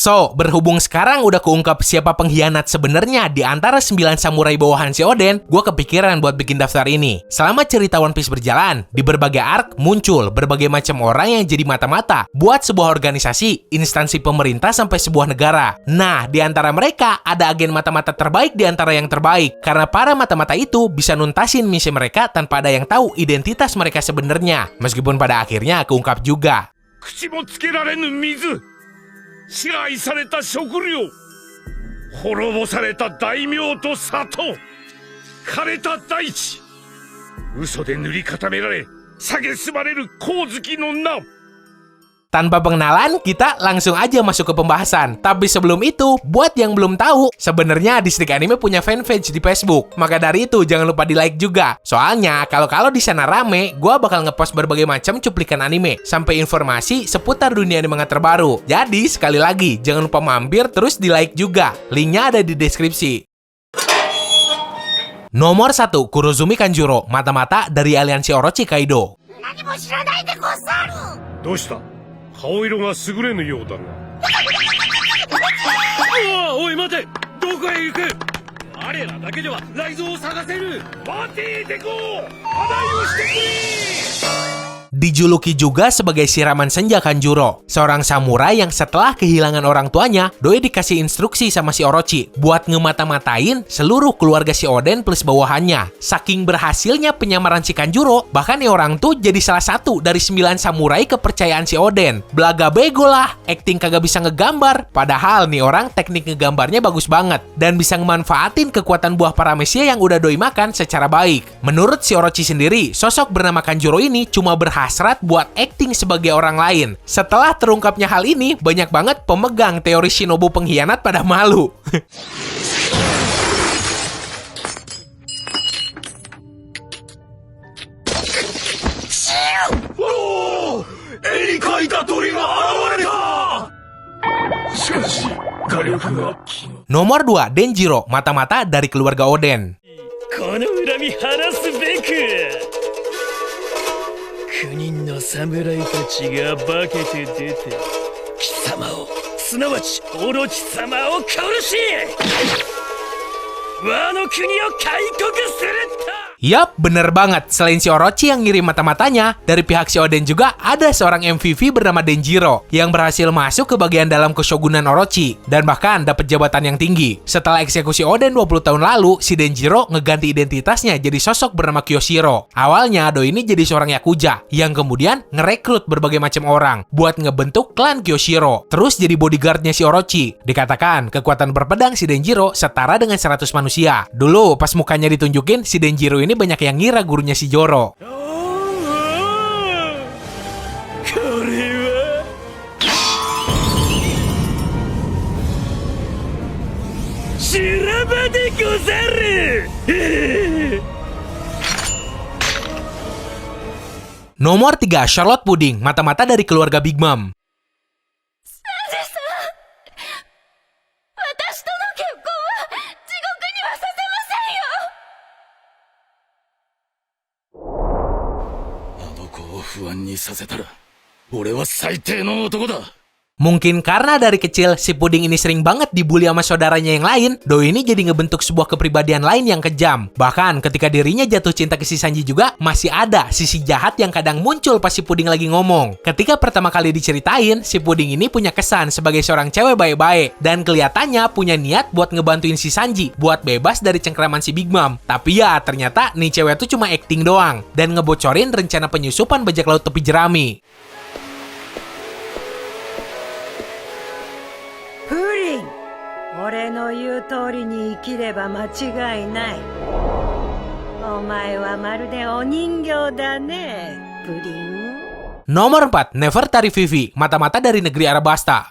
So, berhubung sekarang udah keungkap siapa pengkhianat sebenarnya di antara 9 samurai bawahan si Oden, gue kepikiran buat bikin daftar ini. Selama cerita One Piece berjalan, di berbagai arc muncul berbagai macam orang yang jadi mata-mata buat sebuah organisasi, instansi pemerintah sampai sebuah negara. Nah, di antara mereka ada agen mata-mata terbaik di antara yang terbaik, karena para mata-mata itu bisa nuntasin misi mereka tanpa ada yang tahu identitas mereka sebenarnya. Meskipun pada akhirnya keungkap juga. 口もつけられぬ水、支配された食料、滅ぼされた大名と里、枯れた大地、嘘で塗り固められ蔑まれる光月の名。 Tanpa pengenalan, kita langsung aja masuk ke pembahasan. Tapi sebelum itu, buat yang belum tahu, sebenarnya Distrik Anime punya fanpage di Facebook. Maka dari itu, jangan lupa di-like juga. Soalnya, kalau di sana rame, gua bakal ngepost berbagai macam cuplikan anime, sampai informasi seputar dunia anime terbaru. Jadi, sekali lagi, jangan lupa mampir terus di-like juga. Linknya ada di deskripsi. Nomor 1, Kurozumi Kanjuro, mata-mata dari aliansi Orochi Kaido. どうした？顔色が優れぬようだが。おい待て！どこへ行く？我らだけでは雷蔵を探せる。待てデコ！話をしてくれ！ Dijuluki juga sebagai siraman senja Kanjuro, seorang samurai yang setelah kehilangan orang tuanya, doi dikasih instruksi sama si Orochi buat ngemata-matain seluruh keluarga si Oden plus bawahannya. Saking berhasilnya penyamaran si Kanjuro, bahkan nih orang tuh jadi salah satu dari 9 samurai kepercayaan si Oden. Belaga bego lah, acting kagak bisa ngegambar, padahal nih orang teknik ngegambarnya bagus banget dan bisa ngemanfaatin kekuatan buah paramesia yang udah doi makan secara baik. Menurut si Orochi sendiri, sosok bernama Kanjuro ini cuma berhasrat buat acting sebagai orang lain. Setelah terungkapnya hal ini, banyak banget pemegang teori Shinobu pengkhianat pada malu. Nomor 2, Denjiro, mata-mata dari keluarga Oden. 9人の侍たちが化けて出て貴様をすなわちオロチ様を殺しワノ国を開国すると。 Yap, bener banget. Selain si Orochi yang ngirim mata-matanya, dari pihak si Oden juga ada seorang MVP bernama Denjiro yang berhasil masuk ke bagian dalam keshogunan Orochi dan bahkan dapat jabatan yang tinggi. Setelah eksekusi Oden 20 tahun lalu, si Denjiro ngeganti identitasnya jadi sosok bernama Kyoshiro. Awalnya doi ini jadi seorang yakuza yang kemudian ngerekrut berbagai macam orang buat ngebentuk klan Kyoshiro. Terus jadi bodyguardnya si Orochi. Dikatakan kekuatan berpedang si Denjiro setara dengan 100 manusia. Dulu pas mukanya ditunjukin, si Denjiro ini banyak yang ngira gurunya si Zoro. Nomor 3, Charlotte Pudding, mata-mata dari keluarga Big Mom. Mungkin karena dari kecil si Puding ini sering banget dibully sama saudaranya yang lain, doi ini jadi ngebentuk sebuah kepribadian lain yang kejam. Bahkan ketika dirinya jatuh cinta ke si Sanji juga, masih ada sisi jahat yang kadang muncul pas si Puding lagi ngomong. Ketika pertama kali diceritain, si Puding ini punya kesan sebagai seorang cewek baik-baik dan kelihatannya punya niat buat ngebantuin si Sanji buat bebas dari cengkraman si Big Mom. Tapi ya ternyata nih cewek tuh cuma acting doang dan ngebocorin rencana penyusupan bajak laut tepi jerami. Nomor 4, Nefertari Vivi, mata-mata dari negeri Arabasta.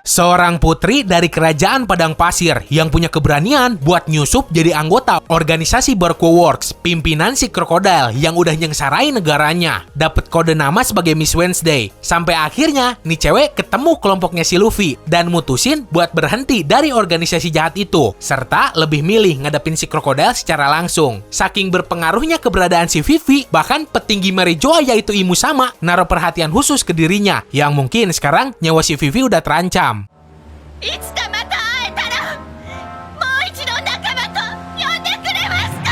Seorang putri dari kerajaan padang pasir yang punya keberanian buat nyusup jadi anggota organisasi Barco Works, pimpinan si krokodil yang udah nyengsarai negaranya. Dapat kode nama sebagai Miss Wednesday. Sampai akhirnya nih cewek ketemu kelompoknya si Luffy dan mutusin buat berhenti dari organisasi jahat itu, serta lebih milih ngadepin si krokodil secara langsung. Saking berpengaruhnya keberadaan si Vivi, bahkan petinggi Merejoa yaitu Imu Sama naruh perhatian khusus ke dirinya, yang mungkin sekarang nyawa si Vivi udah terancam. いつかまた会えたらもう一度仲間と呼んでくれますか。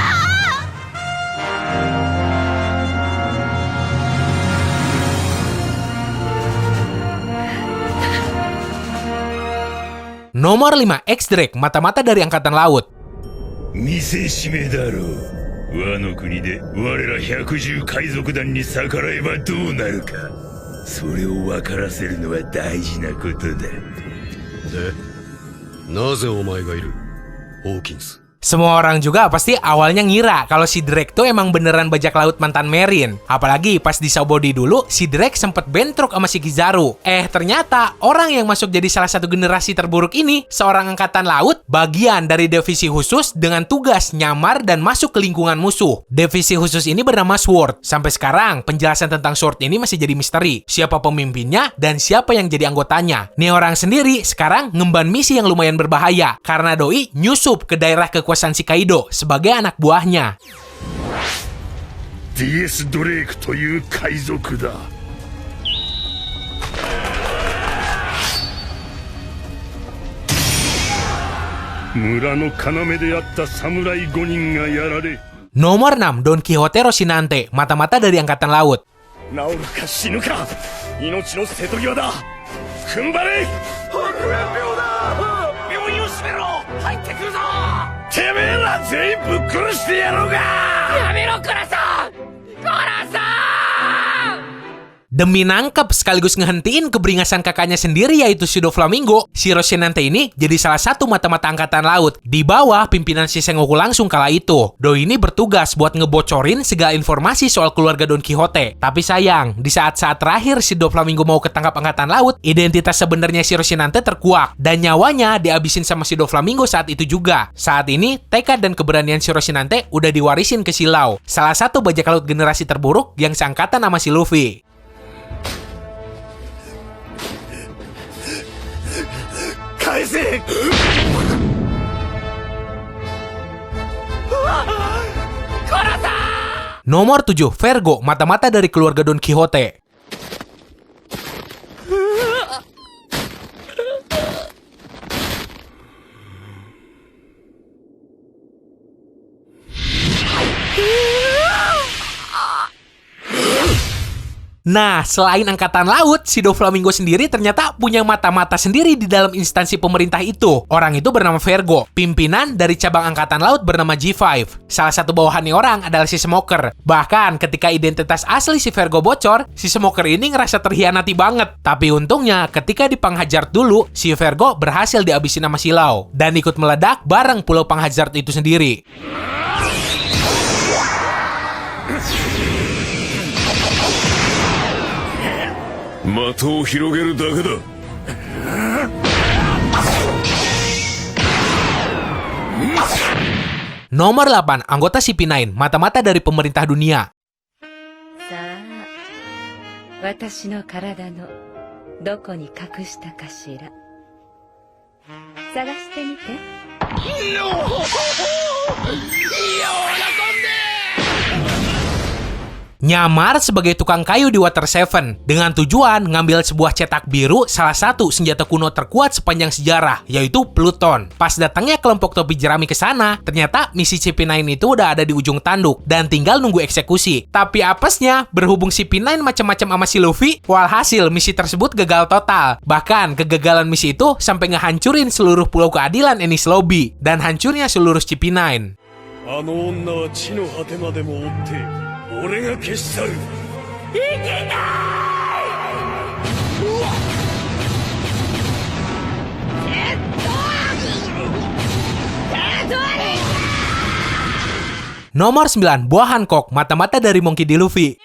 Nomor 5, X-Drake, mata-mata dari Angkatan Laut. 見せしめだろう。和の国で我ら百獣海賊団に逆らえばどうなるか。それを分からせるのは大事なことだ。で、なぜお前がいる、ホーキンス。 Semua orang juga pasti awalnya ngira kalau si Drake tuh emang beneran bajak laut mantan Marine. Apalagi pas di Sabaody dulu, si Drake sempet bentrok sama si Kizaru. Ternyata orang yang masuk jadi salah satu generasi terburuk ini seorang angkatan laut, bagian dari divisi khusus dengan tugas nyamar dan masuk ke lingkungan musuh. Divisi khusus ini bernama SWORD. Sampai sekarang, penjelasan tentang SWORD ini masih jadi misteri. Siapa pemimpinnya dan siapa yang jadi anggotanya. Nih orang sendiri sekarang ngemban misi yang lumayan berbahaya karena doi nyusup ke daerah kekuasaan si Kaido sebagai anak buahnya. DS ドレークという海賊だ。村の要であった侍5人がやられ。 Nomor 6, Don Quixote Rocinante, mata-mata dari Angkatan Laut. 治るか死ぬか、命の瀬戸際だ。踏ん張れ。白煙病だ。病院を閉めろ。入ってくるぞ。てめえら全員ぶっ殺してやろうが。やめろ、クラさん。クラさん。 Demi nangkep sekaligus ngehentiin keberingasan kakaknya sendiri yaitu si Doflamingo, si Rocinante ini jadi salah satu mata-mata Angkatan Laut di bawah pimpinan si Sengoku langsung kala itu. Doi ini bertugas buat ngebocorin segala informasi soal keluarga Don Quixote. Tapi sayang, di saat-saat terakhir si Doflamingo mau ketangkap Angkatan Laut, identitas sebenarnya si Rocinante terkuak dan nyawanya dihabisin sama si Doflamingo saat itu juga. Saat ini, tekad dan keberanian si Rocinante udah diwarisin ke si Law, salah satu bajak laut generasi terburuk yang seangkatan sama si Luffy. Nomor 7, Vergo, mata-mata dari keluarga Don Quixote. Nah, selain Angkatan Laut, si Doflamingo sendiri ternyata punya mata-mata sendiri di dalam instansi pemerintah itu. Orang itu bernama Vergo, pimpinan dari cabang Angkatan Laut bernama G5. Salah satu bawahannya orang adalah si Smoker. Bahkan ketika identitas asli si Vergo bocor, si Smoker ini ngerasa terhianati banget. Tapi untungnya ketika di Panghazard dulu, si Vergo berhasil dihabisin sama si Law dan ikut meledak bareng Pulau Panghazard itu sendiri. Nomor 8, anggota CP9, mata-mata dari pemerintah dunia. さあ、私の体のどこに隠したかしら。探してみて。 Nyamar sebagai tukang kayu di Water 7 dengan tujuan ngambil sebuah cetak biru, salah satu senjata kuno terkuat sepanjang sejarah, yaitu Pluton. Pas datangnya kelompok topi jerami ke sana, ternyata misi CP9 itu udah ada di ujung tanduk dan tinggal nunggu eksekusi. Tapi apesnya, berhubung CP9 macam-macam sama si Luffy, walhasil misi tersebut gagal total. Bahkan kegagalan misi itu sampai ngehancurin seluruh pulau keadilan Enies Lobby dan hancurnya seluruh CP9. あの女は地の果てまでも追って俺が消し去る。いけない。 Nomor 9, Buah Hancock, mata-mata dari Monkey D. Luffy.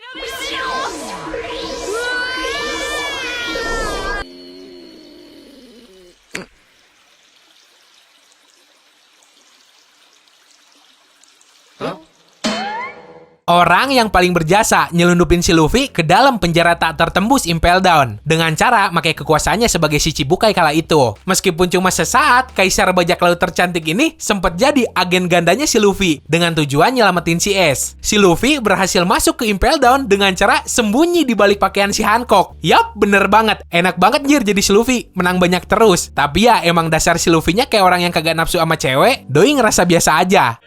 orang yang paling berjasa nyelundupin si Luffy ke dalam penjara tak tertembus Impel Down dengan cara pakai kekuasaannya sebagai si Chibukai kala itu. Meskipun cuma sesaat, Kaisar Bajak Laut tercantik ini sempat jadi agen gandanya si Luffy dengan tujuan nyelamatin si Ace. Si Luffy berhasil masuk ke Impel Down dengan cara sembunyi di balik pakaian si Hancock. Yap, bener banget. Enak banget Jir jadi si Luffy, menang banyak terus. Tapi ya emang dasar si Luffy-nya kayak orang yang kagak nafsu sama cewek, doi ngerasa biasa aja.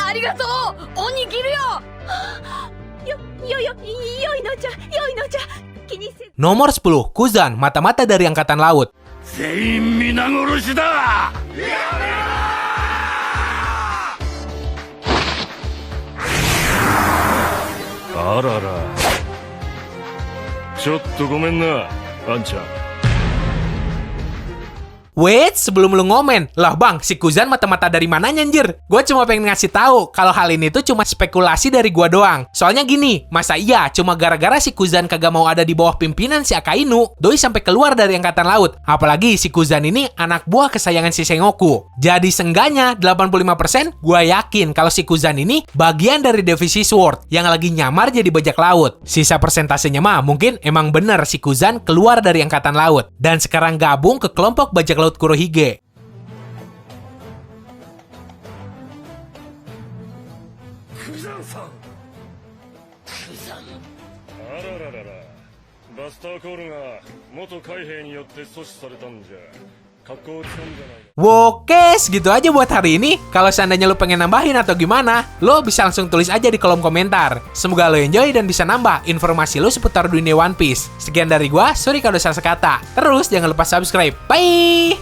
ありがとうおにぎるよよいのじゃ気にせず Nomor 10, Kuzan, mata-mata dari Angkatan Laut. 全員皆殺しだ。あらら。ちょっとごめんな、あんちゃん。 Wait, sebelum lu ngomen, lah bang, si Kuzan mata-mata dari mananya anjir? Gue cuma pengen ngasih tahu kalau hal ini tuh cuma spekulasi dari gua doang. Soalnya gini, masa iya cuma gara-gara si Kuzan kagak mau ada di bawah pimpinan si Akainu, doi sampai keluar dari Angkatan Laut. Apalagi si Kuzan ini anak buah kesayangan si Sengoku. Jadi seenggaknya 85% gua yakin kalau si Kuzan ini bagian dari divisi Sword yang lagi nyamar jadi bajak laut. Sisa persentasenya mah mungkin emang bener si Kuzan keluar dari Angkatan Laut dan sekarang gabung ke kelompok bajak laut Kurohige. バスターコールが元海兵によって阻止されたんじゃ。格好をつかんじゃない。 Oke, segitu aja buat hari ini. Kalau seandainya lu pengen nambahin atau gimana, lo bisa langsung tulis aja di kolom komentar. Semoga lo enjoy dan bisa nambah informasi lo seputar dunia One Piece. Sekian dari gua, sorry kalau salah kata. Terus jangan lupa subscribe. Bye!